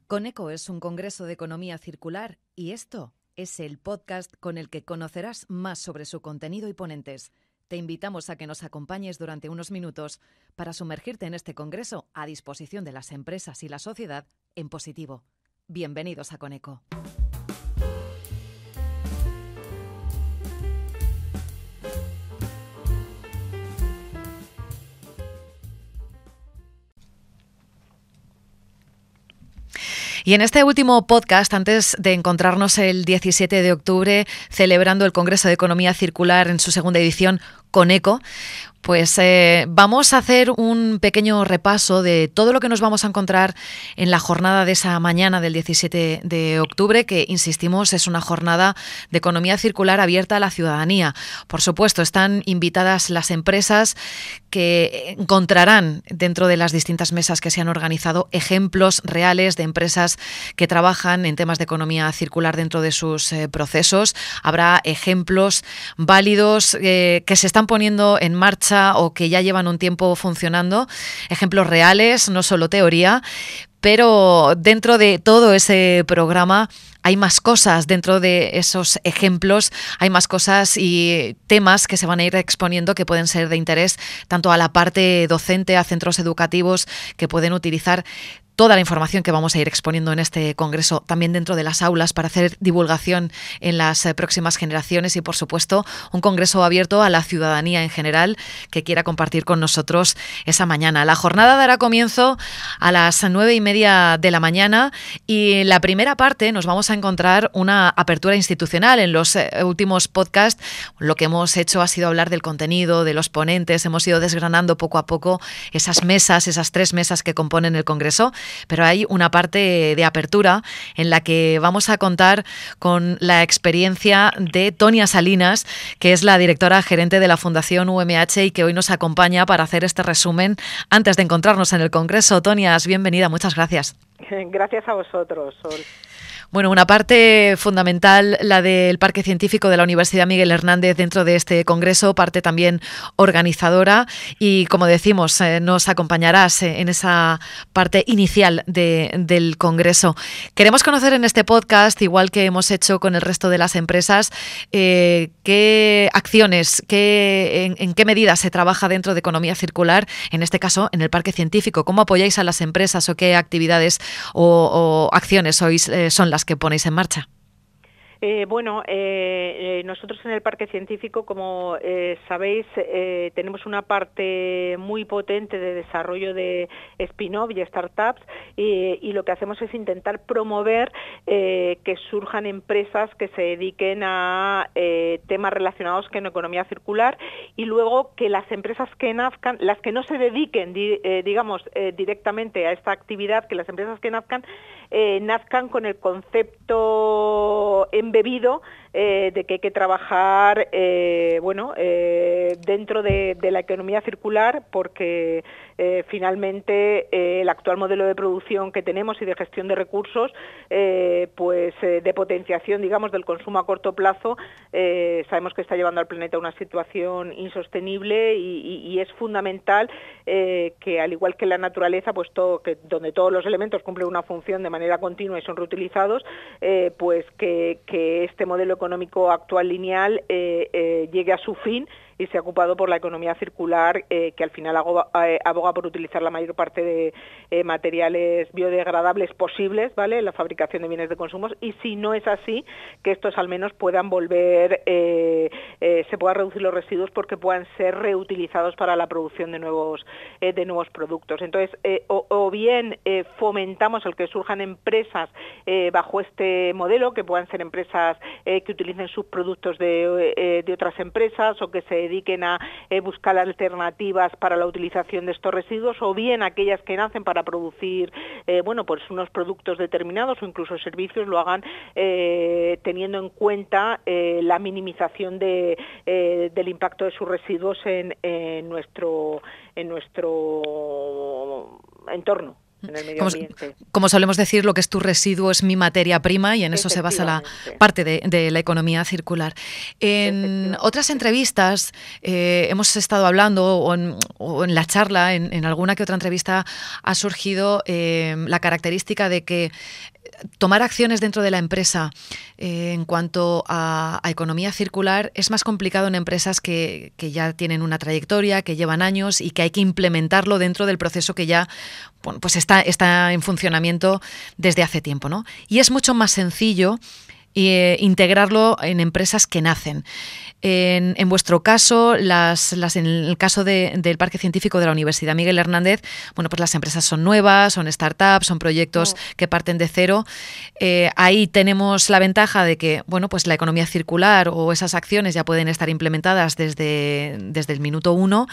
Coneco es un congreso de economía circular y esto es el podcast con el que conocerás más sobre su contenido y ponentes. Te invitamos a que nos acompañes durante unos minutos para sumergirte en este congreso a disposición de las empresas y la sociedad en positivo. Bienvenidos a Coneco. Y en este último podcast, antes de encontrarnos el 17 de octubre celebrando el Congreso de Economía Circular en su segunda edición, Coneco, pues vamos a hacer un pequeño repaso de todo lo que nos vamos a encontrar en la jornada de esa mañana del 17 de octubre, que, insistimos, es una jornada de economía circular abierta a la ciudadanía. Por supuesto, están invitadas las empresas que encontrarán dentro de las distintas mesas que se han organizado ejemplos reales de empresas que trabajan en temas de economía circular dentro de sus procesos. Habrá ejemplos válidos que se están poniendo en marcha o que ya llevan un tiempo funcionando, ejemplos reales, no solo teoría, pero dentro de todo ese programa hay más cosas, dentro de esos ejemplos hay más cosas y temas que se van a ir exponiendo que pueden ser de interés tanto a la parte docente, a centros educativos que pueden utilizar toda la información que vamos a ir exponiendo en este congreso, también dentro de las aulas para hacer divulgación en las próximas generaciones y, por supuesto, un congreso abierto a la ciudadanía en general que quiera compartir con nosotros esa mañana. La jornada dará comienzo a las 9:30 de la mañana y en la primera parte nos vamos a encontrar una apertura institucional. En los últimos podcasts lo que hemos hecho ha sido hablar del contenido, de los ponentes, hemos ido desgranando poco a poco esas mesas, esas 3 mesas que componen el congreso. Pero hay una parte de apertura en la que vamos a contar con la experiencia de Tonia Salinas, que es la directora gerente de la Fundación UMH y que hoy nos acompaña para hacer este resumen antes de encontrarnos en el Congreso. Tonia, bienvenida, muchas gracias. Gracias a vosotros, Sol. Bueno, una parte fundamental, la del Parque Científico de la Universidad Miguel Hernández dentro de este congreso, parte también organizadora y, como decimos, nos acompañarás en esa parte inicial del congreso. Queremos conocer en este podcast, igual que hemos hecho con el resto de las empresas, qué acciones, en qué medidas se trabaja dentro de economía circular, en este caso en el Parque Científico, cómo apoyáis a las empresas o qué actividades o acciones son las que ponéis en marcha. Nosotros en el Parque Científico, como sabéis, tenemos una parte muy potente de desarrollo de spin-off y startups y lo que hacemos es intentar promover que surjan empresas que se dediquen a temas relacionados con economía circular y luego que las empresas que nazcan, las que no se dediquen, directamente a esta actividad, que las empresas que nazcan con el concepto embebido de que hay que trabajar dentro de la economía circular porque finalmente el actual modelo de producción que tenemos y de gestión de recursos de potenciación del consumo a corto plazo sabemos que está llevando al planeta a una situación insostenible y es fundamental que al igual que la naturaleza donde todos los elementos cumplen una función de manera continua y son reutilizados que este modelo económico actual lineal llegue a su fin y se ha ocupado por la economía circular, que al final aboga por utilizar la mayor parte de materiales biodegradables posibles, ¿vale?, en la fabricación de bienes de consumo, y si no es así, que estos al menos puedan se puedan reducir los residuos porque puedan ser reutilizados para la producción de nuevos productos. Entonces, o bien fomentamos el que surjan empresas bajo este modelo, que puedan ser empresas que utilicen subproductos de otras empresas o que se dediquen a buscar alternativas para la utilización de estos residuos, o bien aquellas que nacen para producir unos productos determinados o incluso servicios lo hagan teniendo en cuenta la minimización del impacto de sus residuos en nuestro entorno. en el medio ambiente. Como solemos decir, lo que es tu residuo es mi materia prima y en eso se basa la parte de la economía circular. En otras entrevistas hemos estado hablando o en la charla, en alguna que otra entrevista ha surgido la característica de que tomar acciones dentro de la empresa en cuanto a economía circular es más complicado en empresas que ya tienen una trayectoria, que llevan años y que hay que implementarlo dentro del proceso que ya pues está en funcionamiento desde hace tiempo, ¿no? Y es mucho más sencillo integrarlo en empresas que nacen. En vuestro caso, en el caso del Parque Científico de la Universidad Miguel Hernández, bueno, pues las empresas son nuevas, son startups, son proyectos que parten de cero. Ahí tenemos la ventaja de que, bueno, pues la economía circular o esas acciones ya pueden estar implementadas desde el minuto 1.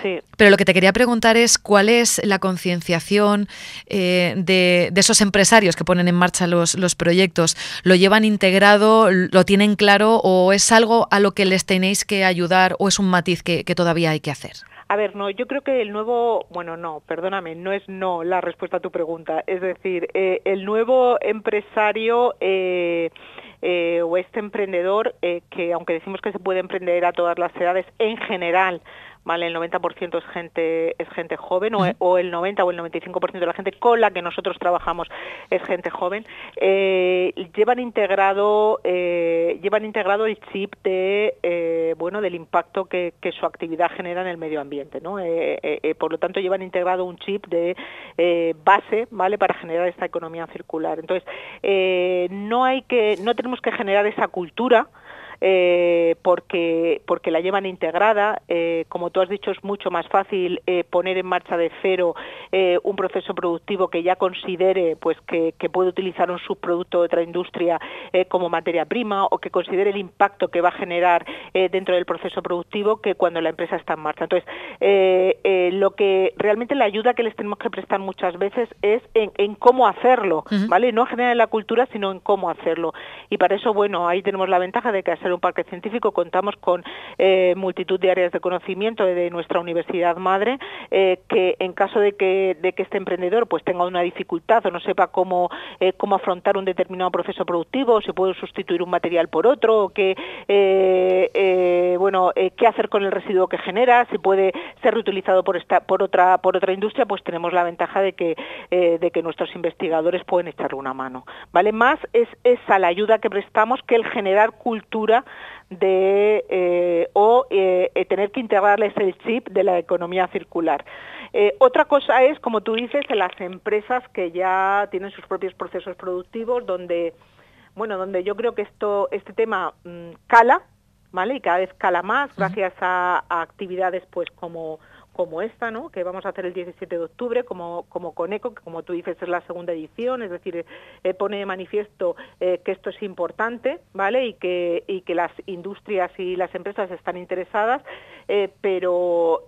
Sí. Pero lo que te quería preguntar es cuál es la concienciación de esos empresarios que ponen en marcha los proyectos. ¿Lo llevan integrado, lo tienen claro o es algo a lo que les tenéis que ayudar o es un matiz que todavía hay que hacer? A ver, no, yo creo que no es no la respuesta a tu pregunta. Es decir, el nuevo empresario o este emprendedor, que aunque decimos que se puede emprender a todas las edades, en general, ¿vale? El 90% es gente joven, o el 90 o el 95% de la gente con la que nosotros trabajamos es gente joven. Llevan integrado el chip del impacto que su actividad genera en el medio ambiente, ¿no? Por lo tanto, llevan integrado un chip de base, ¿vale? Para generar esta economía circular. Entonces, no tenemos que generar esa cultura. Porque la llevan integrada. Como tú has dicho, es mucho más fácil poner en marcha de cero un proceso productivo que ya considere pues que puede utilizar un subproducto de otra industria como materia prima, o que considere el impacto que va a generar dentro del proceso productivo, que cuando la empresa está en marcha. Entonces, lo que realmente la ayuda que les tenemos que prestar muchas veces es en cómo hacerlo, ¿vale? No en general en la cultura, sino en cómo hacerlo. Y para eso, bueno, ahí tenemos la ventaja de que al ser un parque científico contamos con multitud de áreas de conocimiento de nuestra universidad madre, que en caso de que este emprendedor pues tenga una dificultad o no sepa cómo afrontar un determinado proceso productivo, si puede sustituir un material por otro, o qué hacer con el residuo que genera, si puede ser reutilizado por otra industria, pues tenemos la ventaja de que nuestros investigadores pueden echarle una mano, ¿vale? Más es esa la ayuda que prestamos que el generar cultura tener que integrarles el chip de la economía circular. Otra cosa es, como tú dices, en las empresas que ya tienen sus propios procesos productivos, donde yo creo que este tema cala, ¿vale? Y cada vez cala más gracias a actividades pues como esta, ¿no? Que vamos a hacer el 17 de octubre, como Coneco, que como tú dices es la segunda edición, es decir, pone de manifiesto que esto es importante, ¿vale? Y que las industrias y las empresas están interesadas, pero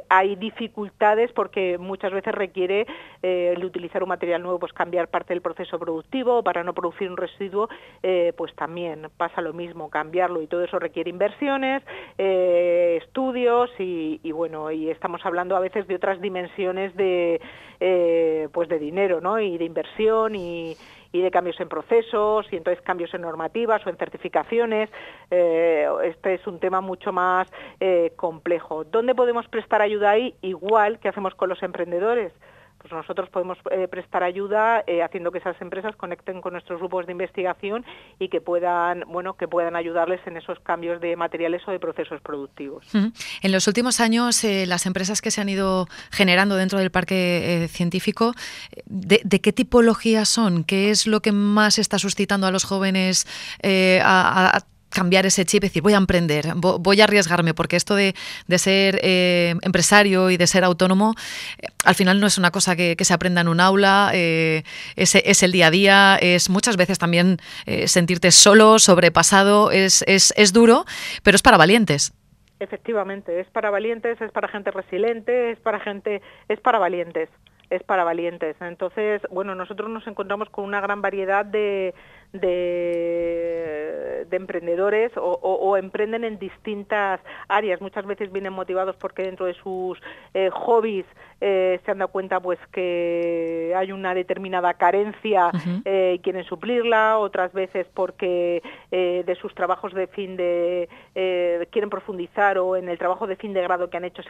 hay dificultades porque muchas veces requiere el utilizar un material nuevo, pues cambiar parte del proceso productivo para no producir un residuo, pues también pasa lo mismo, cambiarlo, y todo eso requiere inversiones, estudios y estamos hablando a veces de otras dimensiones de dinero, ¿no? Y de inversión y de cambios en procesos, y entonces cambios en normativas o en certificaciones. Este es un tema mucho más complejo. ¿Dónde podemos prestar ayuda ahí? Igual que hacemos con los emprendedores. Pues nosotros podemos prestar ayuda haciendo que esas empresas conecten con nuestros grupos de investigación y que puedan ayudarles en esos cambios de materiales o de procesos productivos. En los últimos años, las empresas que se han ido generando dentro del parque científico, ¿de qué tipología son? ¿Qué es lo que más está suscitando a los jóvenes a cambiar ese chip, decir, voy a emprender, voy a arriesgarme, porque esto de ser empresario y de ser autónomo, al final no es una cosa que se aprenda en un aula, es el día a día, es muchas veces también sentirte solo, sobrepasado, es duro, pero es para valientes. Efectivamente, es para valientes, es para gente resiliente, es para valientes. Entonces, nosotros nos encontramos con una gran variedad de emprendedores o emprenden en distintas áreas. Muchas veces vienen motivados porque dentro de sus hobbies se han dado cuenta pues que hay una determinada carencia y quieren suplirla, otras veces porque de sus trabajos de fin de quieren profundizar, o en el trabajo de fin de grado que han hecho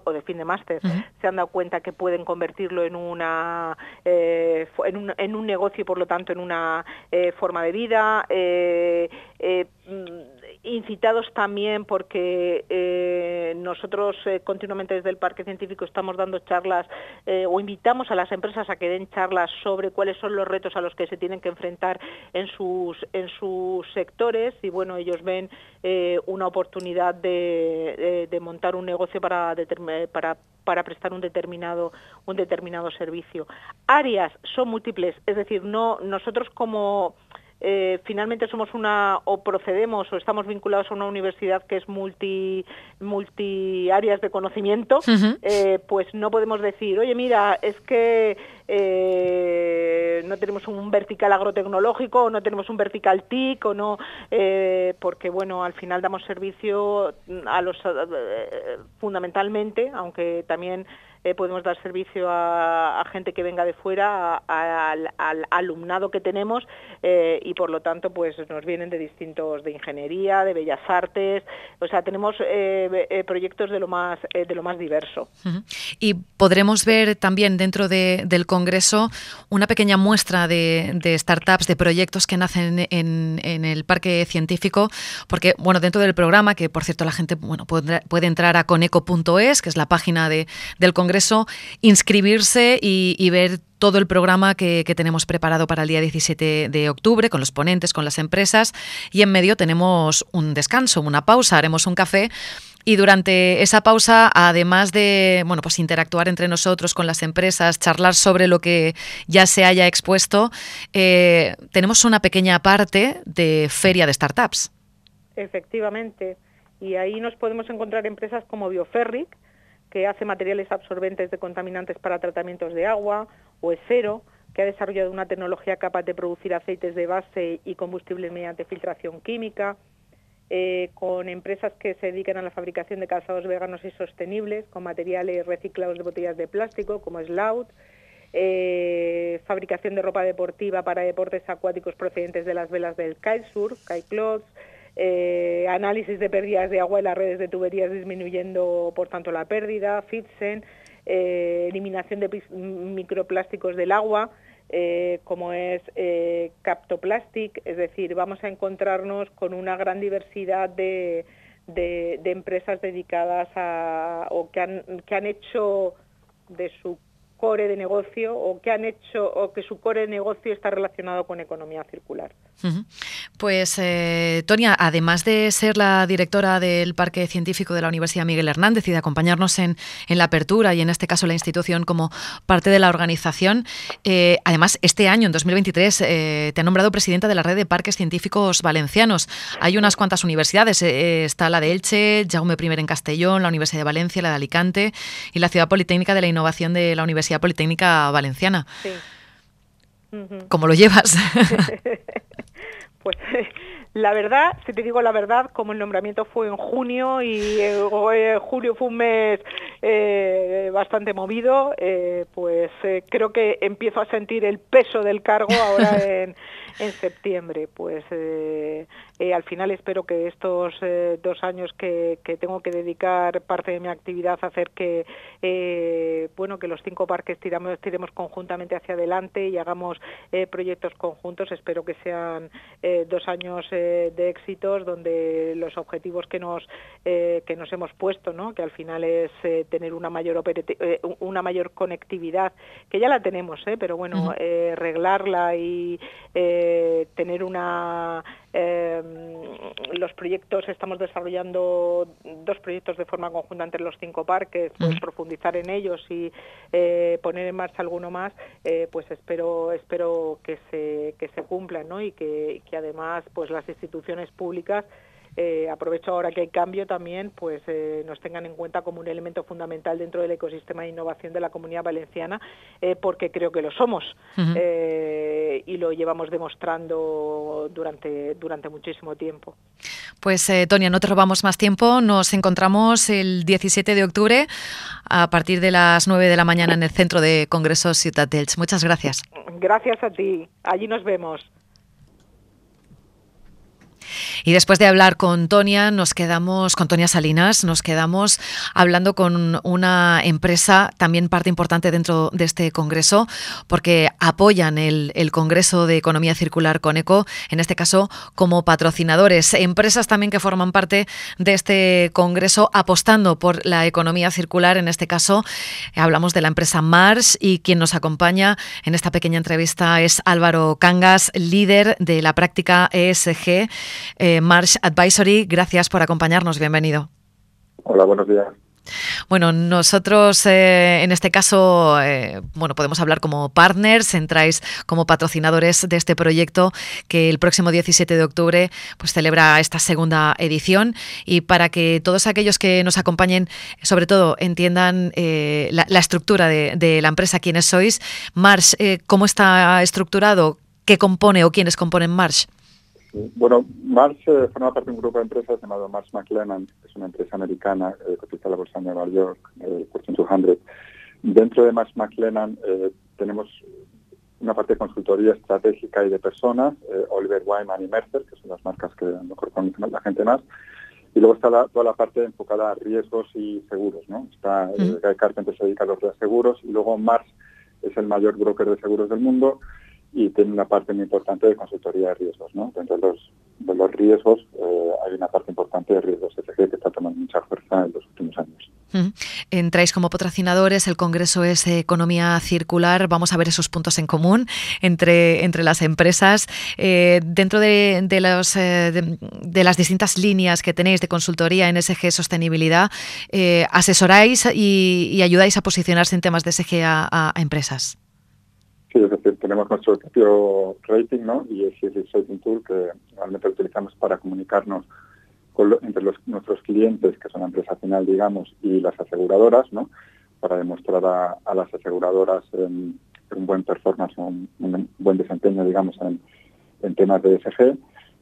o de fin de máster se han dado cuenta que pueden convertirlo en en un negocio y por lo tanto en una forma de vida. Incitados también porque nosotros continuamente desde el Parque Científico estamos dando charlas o invitamos a las empresas a que den charlas sobre cuáles son los retos a los que se tienen que enfrentar en sus sectores, y bueno, ellos ven una oportunidad de montar un negocio para prestar un determinado servicio. Áreas son múltiples, es decir, nosotros como finalmente somos procedemos o estamos vinculados a una universidad que es multi áreas de conocimiento, pues no podemos decir, oye, mira, es que no tenemos un vertical agrotecnológico, o no tenemos un vertical TIC, o no, porque bueno, al final damos servicio fundamentalmente, aunque también podemos dar servicio a gente que venga de fuera, al alumnado que tenemos, y por lo tanto pues nos vienen de ingeniería, de bellas artes, o sea, tenemos proyectos de lo más diverso. Y podremos ver también dentro del Congreso una pequeña muestra de startups, de proyectos que nacen en el Parque Científico, porque bueno, dentro del programa, que por cierto la gente puede entrar a coneco.es, que es la página del Congreso, inscribirse y ver todo el programa que tenemos preparado para el día 17 de octubre, con los ponentes, con las empresas, y en medio tenemos un descanso, una pausa, haremos un café. Y durante esa pausa, además de pues interactuar entre nosotros con las empresas, charlar sobre lo que ya se haya expuesto, tenemos una pequeña parte de feria de startups. Efectivamente, y ahí nos podemos encontrar empresas como Bioferric, que hace materiales absorbentes de contaminantes para tratamientos de agua, o Esero, que ha desarrollado una tecnología capaz de producir aceites de base y combustibles mediante filtración química, con empresas que se dedican a la fabricación de calzados veganos y sostenibles, con materiales reciclados de botellas de plástico, como Slout, fabricación de ropa deportiva para deportes acuáticos procedentes de las velas del kitesurf, Kitecloths, análisis de pérdidas de agua en las redes de tuberías disminuyendo por tanto la pérdida, Fitsen, eliminación de microplásticos del agua, como es Captoplastic. Es decir, vamos a encontrarnos con una gran diversidad de empresas dedicadas o que han hecho de su core de negocio, o que su core de negocio está relacionado con economía circular. Pues, Tonia, además de ser la directora del Parque Científico de la Universidad Miguel Hernández y de acompañarnos en la apertura, y en este caso la institución como parte de la organización, además este año, en 2023, te ha nombrado presidenta de la Red de Parques Científicos Valencianos. Hay unas cuantas universidades, está la de Elche, Jaume I en Castellón, la Universidad de Valencia, la de Alicante y la Ciudad Politécnica de la Innovación de la Universidad Politécnica Valenciana. Sí. ¿Cómo lo llevas? Pues la verdad, si te digo la verdad, como el nombramiento fue en junio y julio fue un mes bastante movido, pues creo que empiezo a sentir el peso del cargo ahora en septiembre. Pues al final espero que estos 2 años que tengo que dedicar parte de mi actividad a hacer que que los 5 parques tiremos conjuntamente hacia adelante y hagamos proyectos conjuntos. Espero que sean 2 años de éxitos, donde los objetivos que nos hemos puesto, ¿no?, que al final es tener una mayor conectividad, que ya la tenemos, pero bueno, reglarla y tener los proyectos, estamos desarrollando 2 proyectos de forma conjunta entre los 5 parques, pues profundizar en ellos y poner en marcha alguno más, pues espero que se cumplan, ¿no?, y que además pues las instituciones públicas aprovecho ahora que hay cambio también, pues nos tengan en cuenta como un elemento fundamental dentro del ecosistema de innovación de la Comunidad Valenciana, porque creo que lo somos. Uh-huh. Y lo llevamos demostrando durante muchísimo tiempo. Pues Tonia, no te robamos más tiempo. Nos encontramos el 17 de octubre a partir de las 9 de la mañana en el Centro de Congresos Ciutat d'Elx. Muchas gracias. Gracias a ti. Allí nos vemos. Y después de hablar con Tonia Salinas, nos quedamos hablando con una empresa, también parte importante dentro de este congreso, porque apoyan el Congreso de Economía Circular Coneco, en este caso como patrocinadores. Empresas también que forman parte de este congreso apostando por la economía circular. En este caso hablamos de la empresa Marsh, y quien nos acompaña en esta pequeña entrevista es Álvaro Cangas, líder de la práctica ESG, Marsh Advisory. Gracias por acompañarnos. Bienvenido. Hola, buenos días. Bueno, nosotros en este caso, podemos hablar como partners, entráis como patrocinadores de este proyecto que el próximo 17 de octubre pues celebra esta segunda edición, y para que todos aquellos que nos acompañen, sobre todo, entiendan la estructura de la empresa, quiénes sois. Marsh, ¿cómo está estructurado? ¿Qué compone o quiénes componen Marsh? Bueno, Marsh forma parte de un grupo de empresas llamado Marsh McLennan, que es una empresa americana cotiza en la bolsa de Nueva York, Fortune 200. Dentro de Marsh McLennan tenemos una parte de consultoría estratégica y de personas, Oliver Wyman y Mercer, que son las marcas que a lo mejor conoce la gente más. Y luego está toda la parte enfocada a riesgos y seguros, ¿no? Está Guy Carpenter, se dedica a los seguros, y luego Marsh es el mayor broker de seguros del mundo y tiene una parte muy importante de consultoría de riesgos, ¿no? Dentro de los riesgos hay una parte importante de riesgos ESG que está tomando mucha fuerza en los últimos años. Entráis como patrocinadores, el Congreso es Economía Circular. Vamos a ver esos puntos en común entre las empresas. Dentro de las distintas líneas que tenéis de consultoría en ESG Sostenibilidad, asesoráis y ayudáis a posicionarse en temas de ESG a empresas. Sí, es decir, tenemos nuestro propio rating, ¿no? Y es el Rating Tool, que normalmente lo utilizamos para comunicarnos entre nuestros clientes, que son la empresa final, digamos, y las aseguradoras, ¿no? Para demostrar a las aseguradoras un buen performance, un buen desempeño, digamos, en temas de ESG.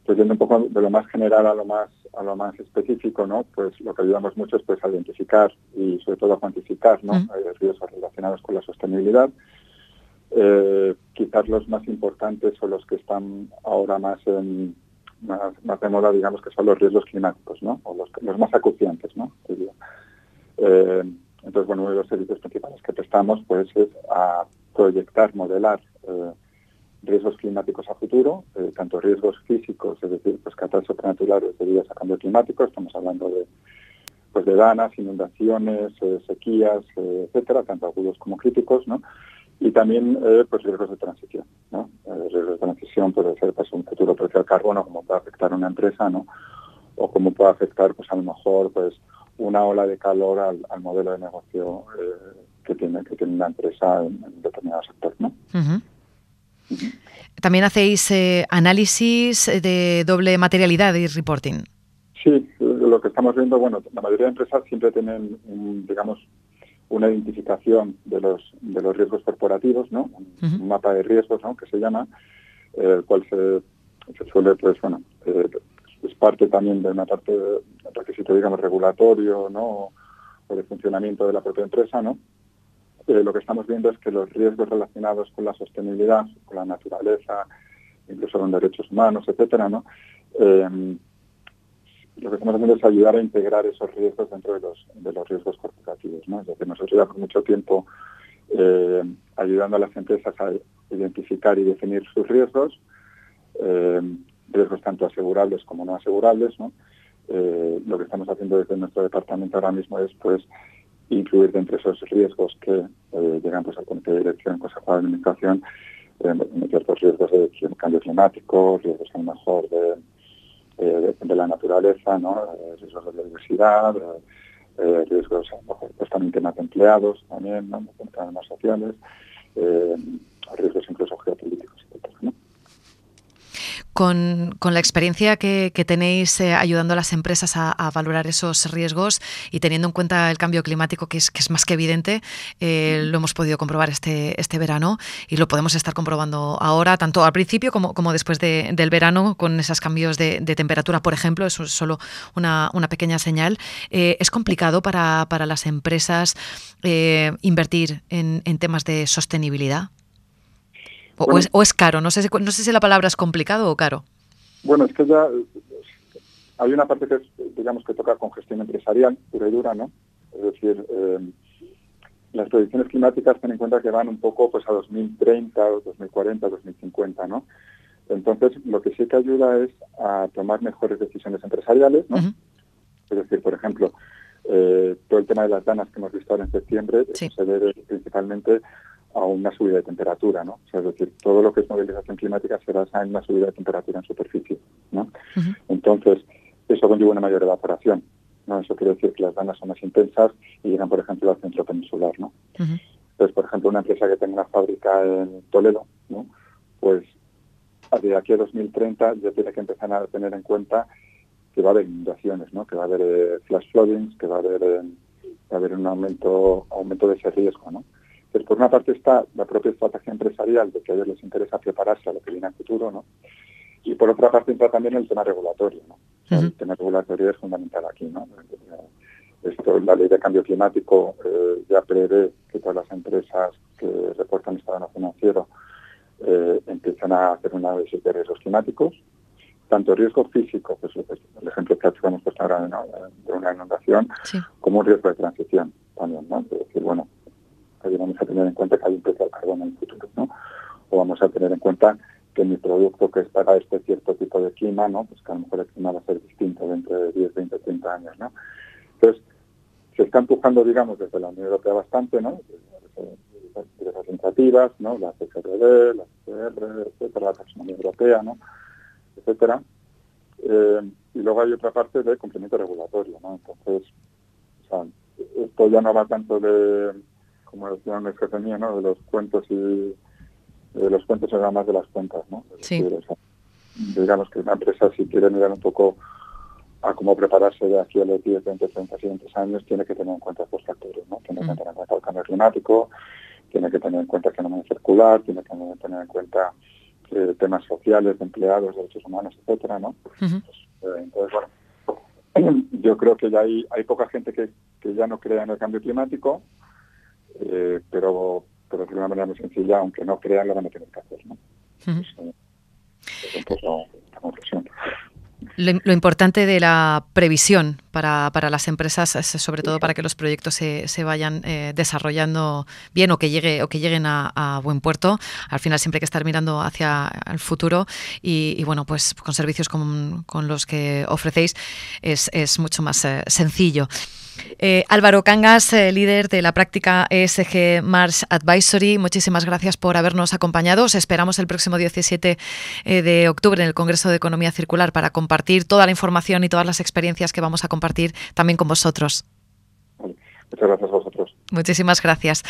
Pues yendo un poco de lo más general a lo más específico, ¿no? Pues lo que ayudamos mucho es pues a identificar y sobre todo a cuantificar, ¿no? Riesgos relacionados con la sostenibilidad. Quizás los más importantes son los que están ahora más de moda, digamos, que son los riesgos climáticos, ¿no? O los más acuciantes, ¿no? Entonces, bueno, uno de los servicios principales que prestamos pues es a proyectar, modelar riesgos climáticos a futuro, tanto riesgos físicos, es decir, pues catástrofes naturales debidas a cambio climático. Estamos hablando de danas, inundaciones, sequías, etcétera, tanto agudos como críticos, ¿no? Y también pues riesgos de transición, ¿no? Riesgos de transición puede ser pues un futuro precio del carbono, cómo puede afectar a una empresa, ¿no? O cómo puede afectar pues a lo mejor pues una ola de calor al modelo de negocio que tiene una empresa en determinado sector, ¿no? También hacéis análisis de doble materialidad y reporting. Sí, lo que estamos viendo, bueno, la mayoría de empresas siempre tienen una identificación de los riesgos corporativos, ¿no? Un mapa de riesgos, ¿no? Que se llama, el cual se suele, pues bueno, es parte también de una parte de requisito, digamos, regulatorio, ¿no? O de funcionamiento de la propia empresa, ¿no? Lo que estamos viendo es que los riesgos relacionados con la sostenibilidad, con la naturaleza, incluso con derechos humanos, etcétera, ¿no? Lo que estamos haciendo es ayudar a integrar esos riesgos dentro de los riesgos corporativos, ¿no? Es decir, nosotros ya por mucho tiempo ayudando a las empresas a identificar y definir sus riesgos, riesgos tanto asegurables como no asegurables, ¿no? Lo que estamos haciendo desde nuestro departamento ahora mismo es pues incluir dentro de esos riesgos que llegan pues al comité de dirección, consejo de administración, meter los riesgos de cambio climático, riesgos a lo mejor de la naturaleza, ¿no? Riesgos de la diversidad, riesgos a lo mejor pues también temas de empleados también, ¿no? Temas sociales, riesgos incluso geopolíticos, etcétera, ¿no? Con la experiencia que tenéis ayudando a las empresas a valorar esos riesgos y teniendo en cuenta el cambio climático, que es más que evidente, lo hemos podido comprobar este verano y lo podemos estar comprobando ahora, tanto al principio como después del verano, con esos cambios de temperatura, por ejemplo. Eso es solo una pequeña señal. ¿Es complicado para las empresas invertir en temas de sostenibilidad? Bueno, ¿O es caro? No sé si la palabra es complicado o caro. Bueno, es que ya hay una parte que es, digamos, que toca con gestión empresarial, pura y dura, ¿no? Es decir, las predicciones climáticas ten en cuenta que van un poco pues a 2030, 2040, 2050, ¿no? Entonces, lo que sí que ayuda es a tomar mejores decisiones empresariales, ¿no? Uh-huh. Es decir, por ejemplo, todo el tema de las danas que hemos visto ahora en septiembre, sí, se debe principalmente a una subida de temperatura, ¿no? O sea, es decir, todo lo que es movilización climática se basa en una subida de temperatura en superficie, ¿no? Uh-huh. Entonces, eso conlleva una mayor evaporación, ¿no? Eso quiere decir que las danas son más intensas y llegan, por ejemplo, al centro peninsular, ¿no? Uh-huh. Entonces, por ejemplo, una empresa que tenga una fábrica en Toledo, ¿no? Pues de aquí a 2030 ya tiene que empezar a tener en cuenta que va a haber inundaciones, ¿no? Que va a haber flash floodings, que va a haber un aumento de ese riesgo, ¿no? Entonces, por una parte está la propia estrategia empresarial de que a ellos les interesa prepararse a lo que viene a futuro, ¿no? Y por otra parte entra también el tema regulatorio, ¿no? O sea, el tema regulatorio es fundamental aquí, ¿no? La ley de cambio climático ya prevé que todas las empresas que reportan estado financiero empiezan a hacer un análisis de riesgos climáticos, tanto riesgo físico, pues el ejemplo que hemos puesto ahora, ¿no? De una inundación, sí, como un riesgo de transición también, ¿no? Es decir, bueno, ahí vamos a tener en cuenta que hay un precio del carbono en el futuro, ¿no? O vamos a tener en cuenta que mi producto, que es para este cierto tipo de clima, ¿no? Pues que a lo mejor el clima va a ser distinto dentro de 10, 20, 30 años, ¿no? Entonces, se está empujando, digamos, desde la Unión Europea bastante, ¿no? Desde las iniciativas, ¿no? La CCRD, la CCR, etcétera, la taxonomía europea, ¿no? Etcétera. Y luego hay otra parte de cumplimiento regulatorio, ¿no? Entonces, o sea, esto ya no va tanto de, como decía un jefe mío, ¿no? De los cuentos y era más de las cuentas, ¿no? Sí. O sea, digamos que una empresa, si quiere mirar un poco a cómo prepararse de aquí a los 10, 20, 30 siguientes años, tiene que tener en cuenta estos factores, ¿no? Tiene que tener en cuenta el cambio climático, tiene que tener en cuenta el fenómeno circular, tiene que tener en cuenta temas sociales, de empleados, derechos humanos, etcétera, ¿no? Uh-huh. Entonces, bueno, yo creo que ya hay poca gente que ya no crea en el cambio climático, pero de una manera muy sencilla, aunque no crean, lo van a tener que hacer, ¿no? Uh-huh. Es un poco la conclusión. Lo importante de la previsión para las empresas es sobre todo para que los proyectos se vayan desarrollando bien o que lleguen a buen puerto. Al final siempre hay que estar mirando hacia el futuro y bueno, pues con servicios con los que ofrecéis es mucho más sencillo. Álvaro Cangas, líder de la práctica ESG Mars Advisory, muchísimas gracias por habernos acompañado. Os esperamos el próximo 17 de octubre en el Congreso de Economía Circular para compartir toda la información y todas las experiencias que vamos a compartir también con vosotros. Muchas gracias a vosotros. Muchísimas gracias.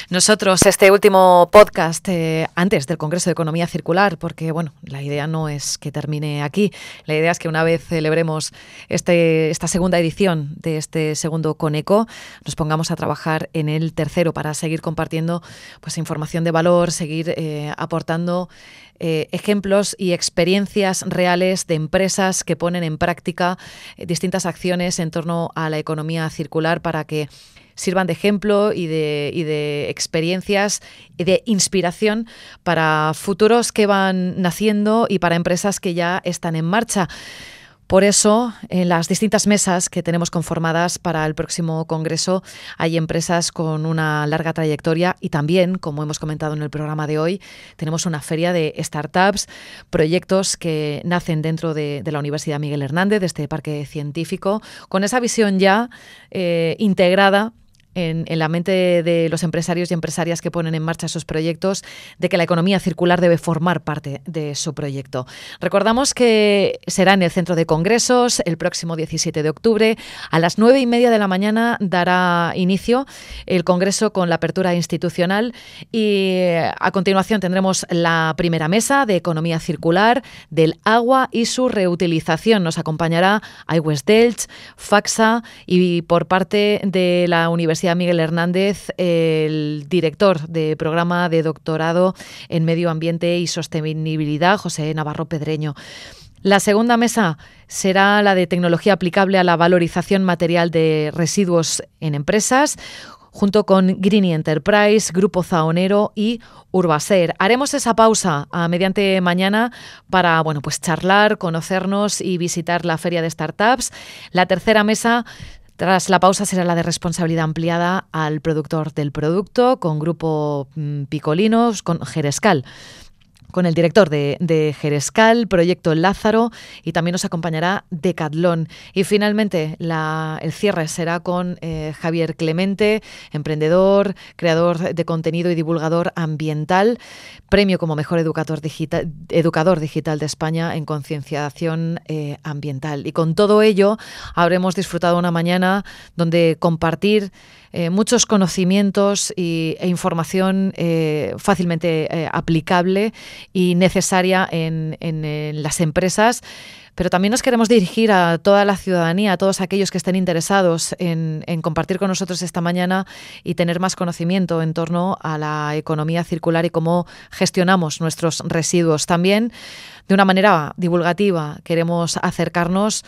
Nosotros, este último podcast, antes del Congreso de Economía Circular, porque bueno, la idea no es que termine aquí. La idea es que una vez celebremos esta segunda edición de este segundo Coneco, nos pongamos a trabajar en el tercero para seguir compartiendo pues información de valor, seguir aportando ejemplos y experiencias reales de empresas que ponen en práctica distintas acciones en torno a la economía circular para que sirvan de ejemplo y de experiencias y de inspiración para futuros que van naciendo y para empresas que ya están en marcha. Por eso, en las distintas mesas que tenemos conformadas para el próximo congreso, hay empresas con una larga trayectoria y también, como hemos comentado en el programa de hoy, tenemos una feria de startups, proyectos que nacen dentro de la Universidad Miguel Hernández, de este parque científico, con esa visión ya integrada en la mente de los empresarios y empresarias que ponen en marcha sus proyectos de que la economía circular debe formar parte de su proyecto. Recordamos que será en el Centro de Congresos el próximo 17 de octubre. A las 9:30 de la mañana dará inicio el Congreso con la apertura institucional y a continuación tendremos la primera mesa de economía circular, del agua y su reutilización. Nos acompañará Aigües d'Elx, FACSA y por parte de la Universidad Miguel Hernández, el director de programa de doctorado en Medio Ambiente y Sostenibilidad, José Navarro Pedreño. La segunda mesa será la de tecnología aplicable a la valorización material de residuos en empresas, junto con Greeny Enterprise, Grupo Zaonero y Urbaser. Haremos esa pausa mediante mañana para pues charlar, conocernos y visitar la feria de startups. La tercera mesa, tras la pausa, será la de responsabilidad ampliada al productor del producto, con Grupo Picolinos, con Gerescal, con el director de Gerescal, Proyecto Lázaro, y también nos acompañará Decathlon. Y finalmente el cierre será con Javier Clemente, emprendedor, creador de contenido y divulgador ambiental, premio como mejor educador digital de España en concienciación ambiental. Y con todo ello habremos disfrutado una mañana donde compartir muchos conocimientos e información fácilmente aplicable y necesaria en las empresas. Pero también nos queremos dirigir a toda la ciudadanía, a todos aquellos que estén interesados en compartir con nosotros esta mañana y tener más conocimiento en torno a la economía circular y cómo gestionamos nuestros residuos. También, de una manera divulgativa, queremos acercarnos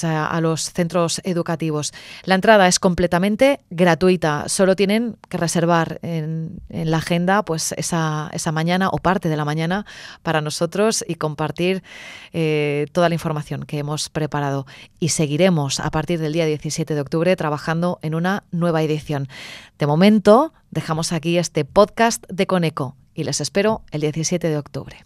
a los centros educativos. La entrada es completamente gratuita. Solo tienen que reservar en la agenda esa mañana o parte de la mañana para nosotros y compartir toda la información que hemos preparado. Y seguiremos a partir del día 17 de octubre trabajando en una nueva edición. De momento, dejamos aquí este podcast de Coneco y les espero el 17 de octubre.